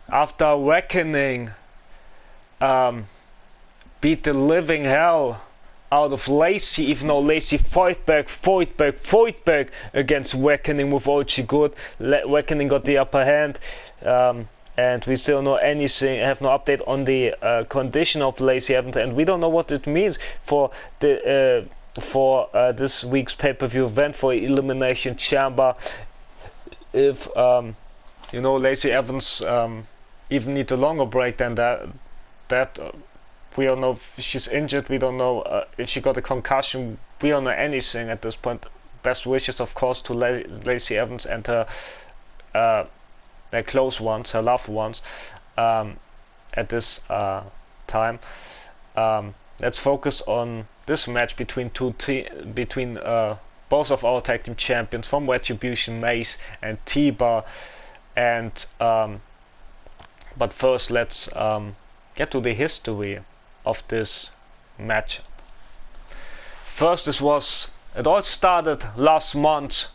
after Reckoning beat the living hell out of Lacey, even though Lacey fought back against Reckoning with OG Good. Reckoning got the upper hand, and we still know anything, have no update on the condition of Lacey Evans, and we don't know what it means for the this week's pay-per-view event for Elimination Chamber. If you know, Lacey Evans even need a longer break than that. We don't know if she's injured. We don't know if she got a concussion. We don't know anything at this point. Best wishes, of course, to Lacey Evans and her their close ones, her loved ones, at this time. Let's focus on this match between both of our tag team champions from Retribution, Mace and T-Bar. And but first, let's get to the history of this match. First, it all started last month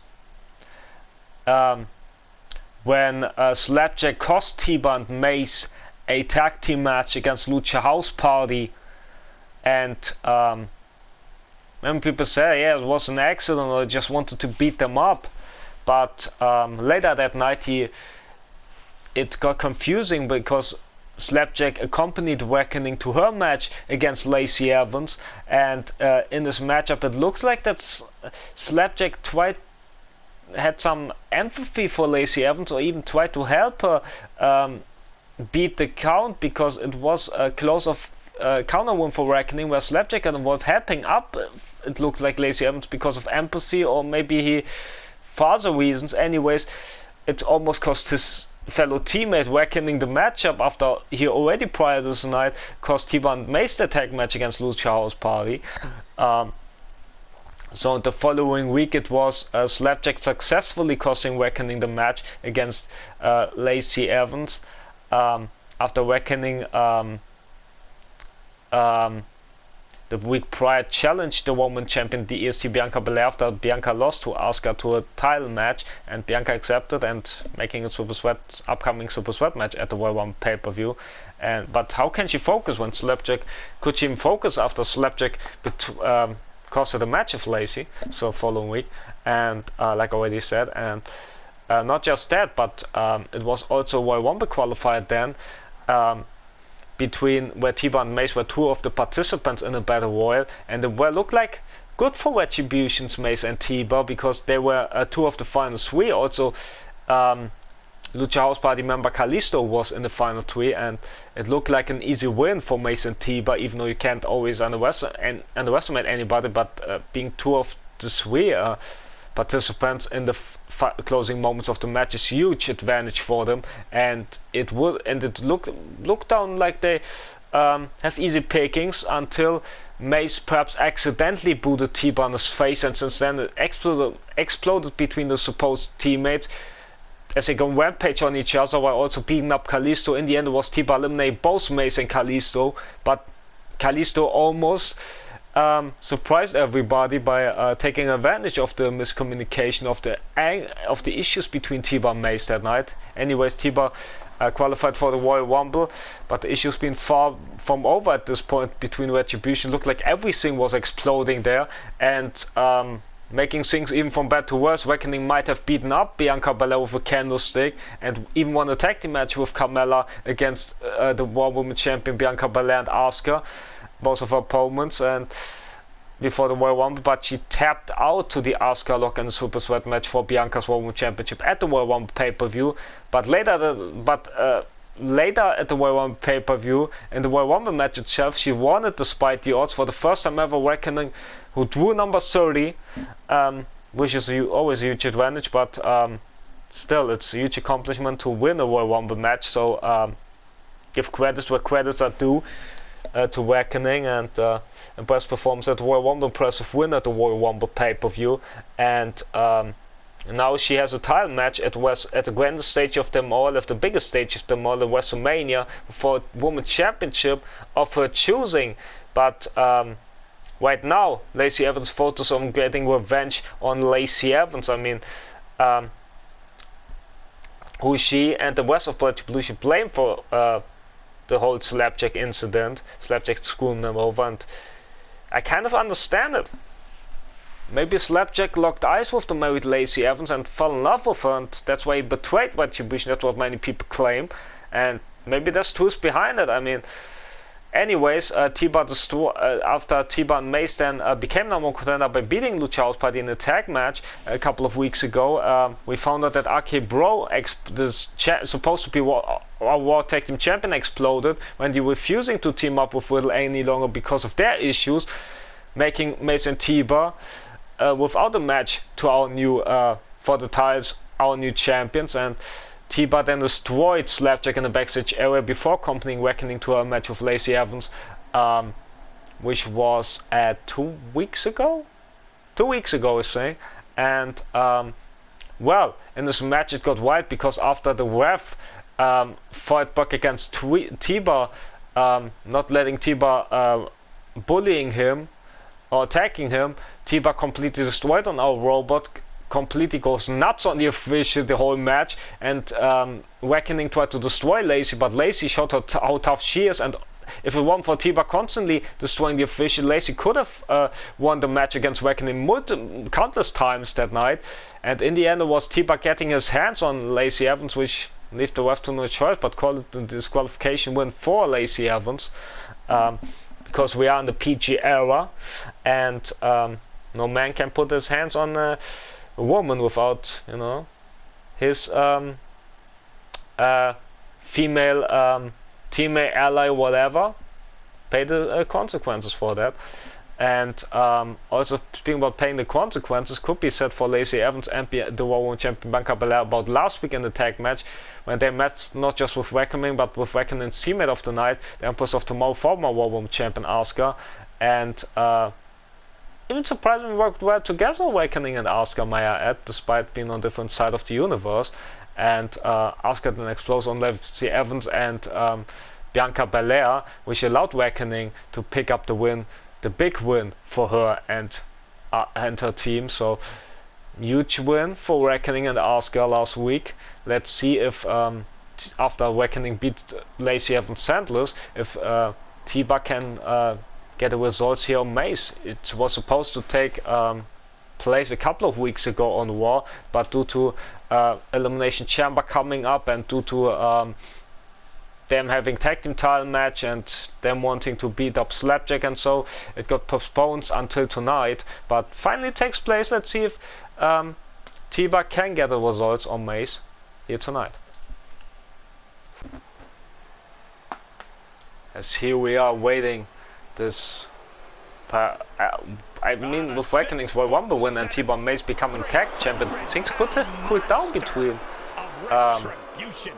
when Slapjack cost T-Bar and Mace a tag team match against Lucha House Party, and many people say, yeah, it was an accident or just wanted to beat them up, but later that night it got confusing because Slapjack accompanied Reckoning to her match against Lacey Evans, and in this matchup it looks like that Slapjack had some empathy for Lacey Evans, or even tried to help her beat the count, because it was a close of counter win for Reckoning where Slapjack got involved, helping up, it looked like, Lacey Evans because of empathy, or maybe for other reasons. Anyways, it almost cost his fellow teammate Reckoning the matchup after he already prior to this night cost T-Bar and Mace the tag match against Lucha House Party. So the following week it was Slapjack successfully costing Reckoning the match against Lacey Evans, after Reckoning the week prior challenged the woman champion, the EST Bianca Belair, after Bianca lost to Asuka to a title match, and Bianca accepted, and making a upcoming Super Sweat match at the Royal Rumble pay-per-view. But how can she focus when Slapjack, could she even focus after Slapjack cost her the match of Lacey, so following week, and like I already said, and not just that, but it was also Royal Rumble qualifier then, between where T-Bar and Mace were two of the participants in a battle royal, and it looked like good for Retribution's Mace and T-Bar, because they were two of the final three. Also, Lucha House Party member Kalisto was in the final three, and it looked like an easy win for Mace and T-Bar, even though you can't always underestimate anybody. But being two of the three participants in the closing moments of the match is huge advantage for them, and it looked down like they have easy pickings until Mace perhaps accidentally booted T-Bar in his face, and since then it exploded between the supposed teammates as they go rampage on each other while also beating up Kalisto. In the end, it was T-Bar eliminating both Mace and Kalisto, but Kalisto almost surprised everybody by taking advantage of the miscommunication of the issues between T-Bar and Mace that night. Anyways, T-Bar qualified for the Royal Rumble, but the issues been far from over at this point between Retribution. Looked like everything was exploding there, and making things even from bad to worse. Reckoning might have beaten up Bianca Belair with a candlestick, and even won a tag team match with Carmella against the War Women champion Bianca Belair and Asuka, both of her opponents, and before the Royal Rumble, but she tapped out to the Asuka lock in the Super Sweat match for Bianca's Royal Rumble Championship at the Royal Rumble pay-per-view. But later at the Royal Rumble pay-per-view, in the Royal Rumble match itself, she won it despite the odds for the first time ever. Reckoning, who drew number 30, which is always a huge advantage, but still it's a huge accomplishment to win a Royal Rumble match. So give credits where credits are due to Reckoning, and impressive performance at the Royal Rumble, impressive win at the Royal Rumble pay-per-view, and now she has a title match at the grandest stage of them all, at the biggest stage of them all, in WrestleMania, for a Women's Championship of her choosing. But right now, Lacey Evans focuses on getting revenge on Lacey Evans. I mean, who she and the rest of Retribution blame for the whole Slapjack incident, Slapjack screwing them over, and I kind of understand it. Maybe Slapjack locked eyes with the married Lacey Evans and fell in love with her, and that's why he betrayed Retribution. That's what many people claim, and maybe there's truth behind it. I mean, anyways, T-Bar after T-Bar and Mace then became number one contender by beating Lucha House Party in a tag match a couple of weeks ago, we found out that RK Bro, supposed to be our War Tag Team Champion, exploded when they were refusing to team up with Riddle any longer because of their issues, making Mace and T-Bar without a match to our new for the titles, our new champions, and T-Bar then destroyed Slapjack in the backstage area before accompanying Reckoning to a match with Lacey Evans, which was 2 weeks ago? 2 weeks ago, I say. And, well, in this match it got wild because after the ref fought back against T-Bar, not letting T-Bar bullying him or attacking him, T-Bar completely destroyed on our robot, completely goes nuts on the official the whole match, and Reckoning tried to destroy Lacey, but Lacey showed her how tough she is, and if it weren't for T-Bar constantly destroying the official, Lacey could have won the match against Reckoning countless times that night, and in the end it was T-Bar getting his hands on Lacey Evans, which left the ref to no choice but call it the disqualification win for Lacey Evans, because we are in the PG era, and no man can put his hands on a woman without, you know, his female teammate, ally, whatever, pay the consequences for that. And also speaking about paying the consequences, could be said for Lacey Evans and the Raw Women's Champion Bianca Belair about last week in the tag match, when they met not just with Reckoning but with Reckoning's teammate of the night, the Empress of Tomorrow, former Raw Women's Champion Asuka, and even surprisingly worked well together, Reckoning and Asuka, may I add, despite being on different side of the universe. And Asuka then explodes on Lacey Evans and Bianca Belair, which allowed Reckoning to pick up the win, the big win for her and her team. So huge win for Reckoning and Asuka last week. Let's see if after Reckoning beat Lacey Evans Sandless, if T-Bar can get the results here on Mace. It was supposed to take place a couple of weeks ago on Raw, but due to Elimination Chamber coming up and due to them having tag team title match and them wanting to beat up Slapjack, and so it got postponed until tonight, but finally it takes place. Let's see if T-Bar can get the results on Mace here tonight. As here we are waiting this I mean, with Reckoning's Royal Rumble win and T-Bar Mace becoming tag champion, things could have cooled down between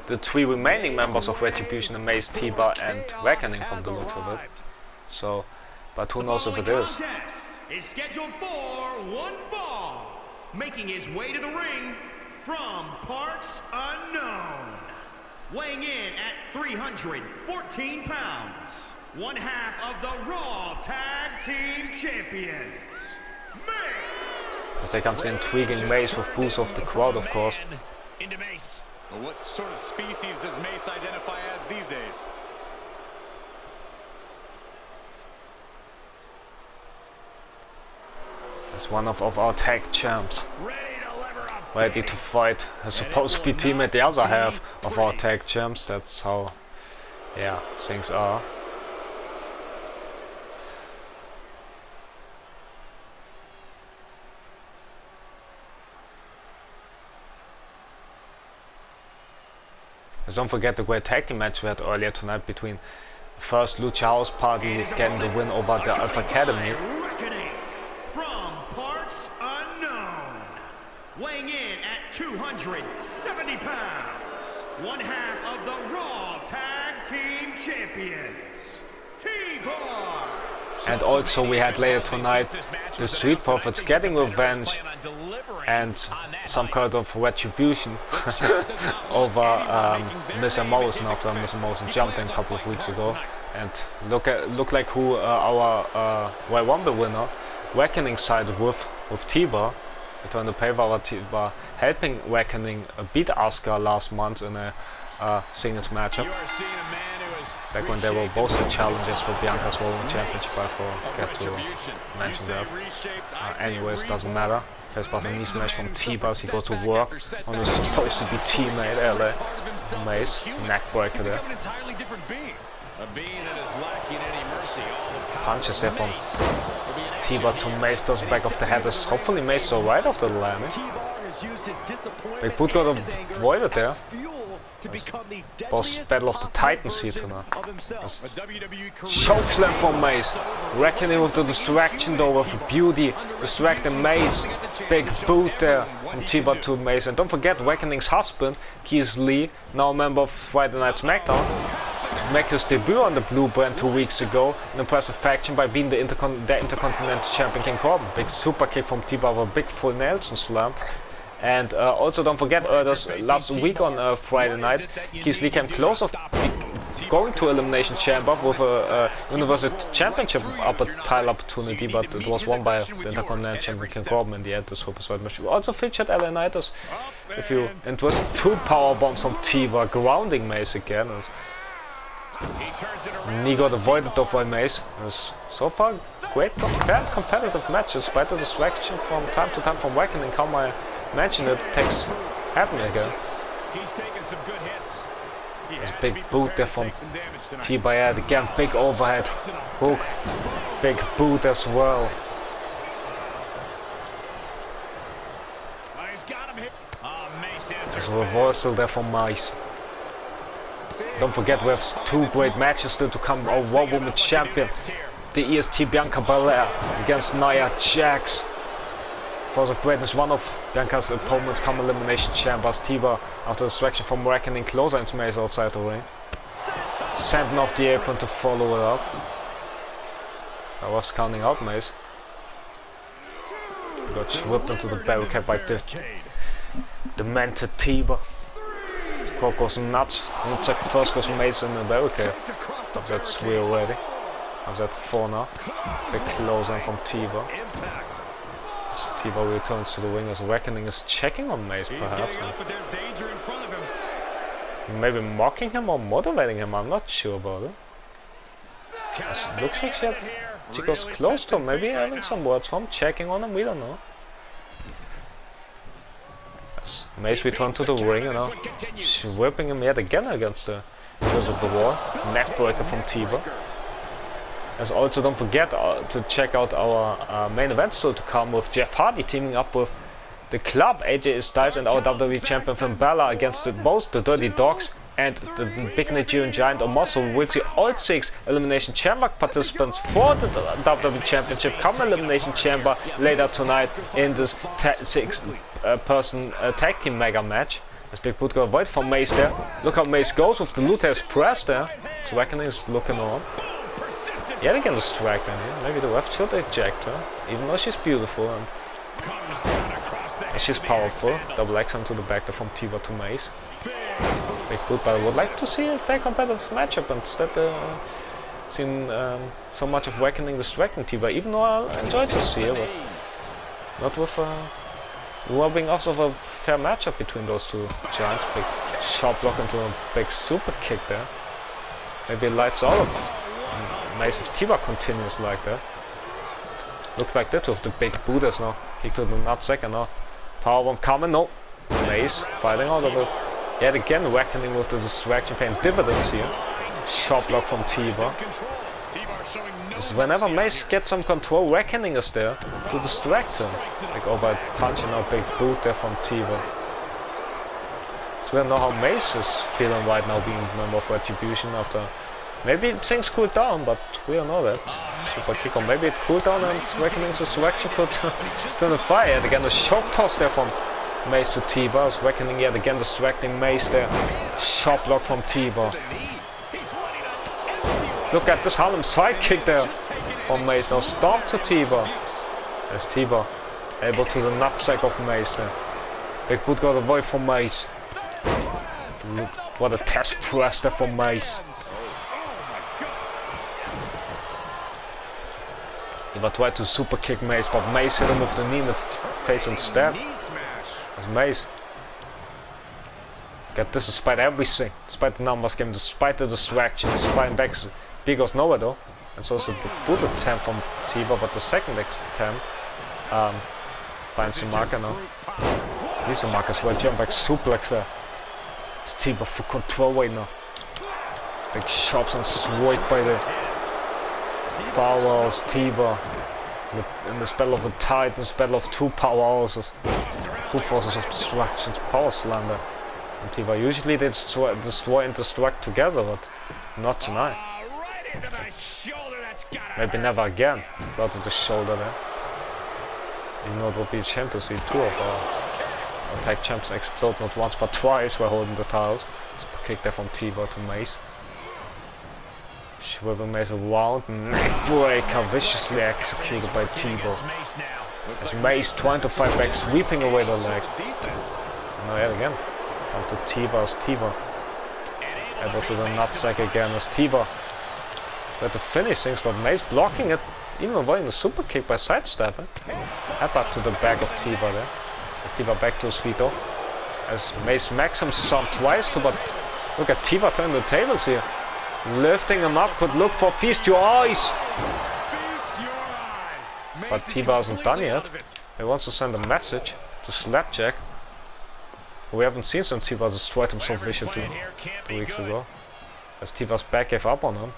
the three remaining members of Retribution, and Mace, T-Bar and Reckoning from the looks of it. So, but who knows if it is. Is scheduled for one fall, making his way to the ring from parts unknown, weighing in at 314 pounds, one half of the Raw Tag Team Champions, Mace. As they comes in intriguing Mace with boost of the crowd, of course. Into Mace. Well, what sort of species does Mace identify as these days? As one of our tag champs, ready to fight a supposed to be teammate the other half of our tag champs. That's how, yeah, things are. Let's don't forget the great tag team match we had earlier tonight between first Lucha House Party getting the win over the Alpha Academy. From parts unknown, weighing in at 270 pounds, one half of the Raw Tag Team Champions, T-Bar. And also we had later tonight the Street Profits getting revenge and some kind of retribution over Miss Morrison after Miss Morrison jumped in a couple of weeks ago. And look like who our Royal Rumble winner, Reckoning, sided with T-Bar. Return the Paper war helping Reckoning beat Asuka last month in a singles matchup. Back when they were both the challengers for Bianca's World Championship, I forget to mention that. Anyways, doesn't matter. First pass and knee smash from T-Bars, he goes to work on his supposed to be teammate, LA. Mace, neck breaker there. Punches there from T-Bar to Mace, goes back of the head. Is hopefully Mace so right off the landing. Big boot got avoided there. Boss battle of the Titans here tonight. Chokeslam from Mace. Reckoning with the distraction though of beauty. Distracting Mace. Big boot there from T-Bar to Mace. And don't forget Reckoning's husband, Keith Lee, now a member of Friday Night SmackDown, to make his debut on the Blue Brand 2 weeks ago. An impressive faction by being the Intercontinental Champion King Corbin. Big super kick from T-Bar with a big full Nelson slam. And also don't forget, last week on Friday night, Keith Lee came close of going to Elimination Chamber with a Universal Championship title opportunity, but it was won by the Intercontinental Champion King Corbin in the end. This Superstar match also featured LA Knights, if you interested. 2 power bombs from T-Bar, grounding Mace again. Knee got avoided off by Mace. So far, great competitive matches, despite the distraction from time to time from Reckoning. Come I mention it takes happening again. He's taking some good hits. There's a big boot there from T-Bar again, big overhead hook, big boot as well. There's a reversal there from Mace. Don't forget we have 2 great matches still to come. Our Raw Women's Champion, the EST Bianca Belair against Nia Jax. Force of Greatness, one of Bianca's opponents come Elimination Chambers. T-Bar, after distraction from Reckoning, closer and Mace outside the ring. Sending off the apron to follow it up. I was counting out Mace. Got whipped into the barricade by the demented T-Bar. Crowd goes nuts. Looks like first goes Mace in the barricade. That's 3 already. That's 4 now. Big closer from T-Bar. T-Bar returns to the ring as Reckoning is checking on Mace, perhaps. Maybe mocking him or motivating him, I'm not sure about it. It looks like she goes close to him, maybe having some words from him, checking on him, we don't know. As Mace returns to the ring, she's whipping him yet again against the invisible wall. Neckbreaker from T-Bar. As also don't forget to check out our main event still to come with Jeff Hardy teaming up with the Club, AJ Styles and our WWE Champion Finn Balor against both the Dirty Dogs and the Big Nigerian Giant Omos. We'll see all 6 Elimination Chamber participants for the WWE Championship come Elimination Chamber later tonight in this 6-person tag team mega match. As Big Boot got avoid from Mace there. Look how Mace goes with the Luther's press there. So Reckoning is looking on. Yet again distracted here. Maybe the ref should eject her, even though she's beautiful and she's powerful. Double X onto the back there from T-Bar to Mace. Big boot, but I would like to see a fair competitive matchup instead. Seen so much of Reckoning distracting T-Bar, even though I enjoyed to see her, but not with rubbing off of a fair matchup between those 2 giants. Big sharp block into a big super kick there. Maybe it lights all of Mace if T-Bar continues like that. Looks like that with the big booters now. Kick to the nutsack and now powerbomb coming. No, Mace fighting out of it. Yet again Reckoning with the distraction paying dividends here. Sharp block from T-Bar. Whenever Mace gets some control, Reckoning is there to distract him. Like over punch and now big boot there from T-Bar. So we don't know how Mace is feeling right now being a member of Retribution after. Maybe things cooled down, but we don't know that. Super kick, or maybe it cooled down and Reckoning's distraction could turn the fire. Yet again, the shock toss there from Mace to T-Bar. Reckoning yet again distracting Mace there. Sharp block from T-Bar. Look at this Harlem side kick there from Mace. Now stomp to T-Bar. There's T-Bar. Able to the nutsack of Mace there. Big boot got away from Mace. What a test press there from Mace. T-Bar tried to super kick Mace, but Mace hit him with the knee in the face instead. Knee smash. As Mace. Get this despite everything. Despite the numbers game, despite the distractions, despite backs. B goes nowhere though. And so it's a good attempt from Tiba, but the second attempt finds the marker now. He's the marker as well. Jump back suplex there. It's Tiba for control right now. Big shots and destroyed by the powerhouse Tiba. In this battle of the Titans, battle of two powerhouses. Two forces of destruction, power slander. And Tiba usually they destroy and destruct together, but not tonight. Right into the shoulder. That's gotta Maybe never again. Right to the shoulder there. You know, it would be a shame to see two of our tag champs explode not once but twice while holding the titles. Super kick there from Tiba to Mace. Swivel Mace around, neck breaker viciously executed by Tiba. As Mace trying to fight back, sweeping away the leg. And now yet again, down to Tiba as Tiba. Able to the nutsack again as Tiba. Tried to finish things, but Mace blocking it, even avoiding the super kick by sidestepping. Headbutt to the back of Tiba there. As Tiba back to his feet though. As Mace smacks him some twice too, but look at Tiba turning the tables here. Lifting him up, could look for feast your eyes. But Tiba isn't done yet. He wants to send a message to Slapjack, who we haven't seen since Tiba destroyed him so viciously 2 weeks ago. As Tiba's back gave up on him.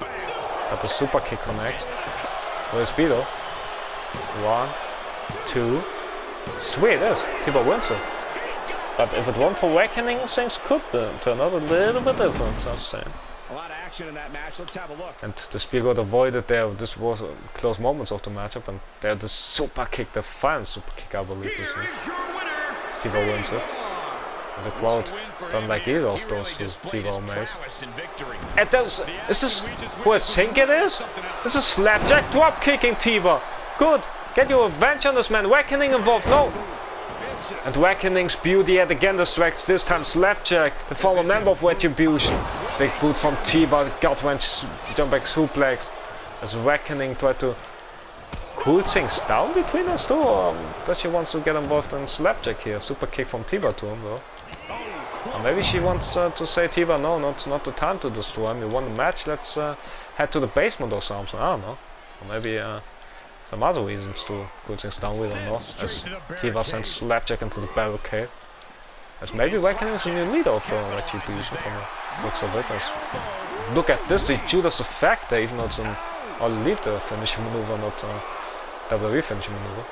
But the super kick connects. With his speedo. 1, 2. Sweet, it is. Tiba wins it. But if it weren't for Reckoning, things could turn out a little bit different, I'm saying. A lot of action in that match. Let's have a look. And the spear got avoided there. This was close moments of the matchup, and there the super kick, the final super kick, I believe we see. Tiba wins it. As a crowd don't like either of those two, Tiba or Mace. And this is who I think it is? This is Slapjack drop kicking Tiba. Good. Get your revenge on this man. Reckoning involved. No. And Reckoning's beauty yet again distracts, this time Slapjack, the former member of Retribution. Big boot from Tiba, gut wrench, jump back suplex. As Reckoning tried to cool things down between us two, or does she want to get involved in Slapjack here? Super kick from Tiba to him though. Or maybe she wants to say, Tiba, no, not the time to destroy him, you won the match, let's head to the basement or something, I don't know. Or maybe some other reasons to cool things down, we don't know. As Tiba sends Slapjack into the barricade. As maybe Reckoning is a new leader of Retribution from the looks of it. As look at this, the Judas effect there, even though it's an All Elite finishing maneuver, not WWE finishing maneuver.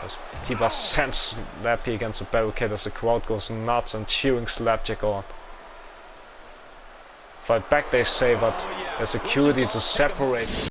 As Tiba sends Slappy against the barricade as the crowd goes nuts and cheering Slapjack on. Fight back they say, but there's security to separate.